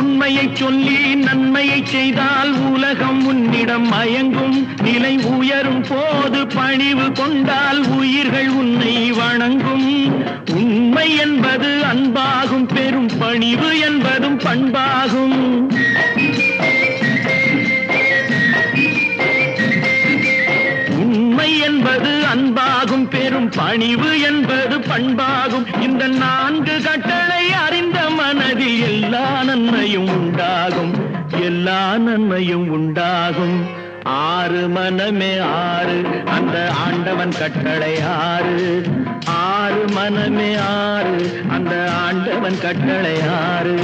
உண்மையை சொல்லி நன்மையை செய்தால் உலகம் உன்னிடம் மயங்கும். நிலை உயரும் போது பணிவு கொண்டால் உயிர்கள் உன்னை வணங்கும். உண்மை என்பது அன்பாகும், பெரும் பணிவு என்பதும் பண்பாகும். உண்மை என்பது அன்பாகும், பெரும் பணிவு என்பது பண்பாகும். இந்த 4 கட்டளை அறிந்த மனதில் எல்லா நன்மையும் உண்டாகும், எல்லா நன்மையும் உண்டாகும். 6 மனமே 6 அந்த ஆண்டவன் கட்டளை 6. 6 மனமே 6 அந்த ஆண்டவன் கட்டளை 6.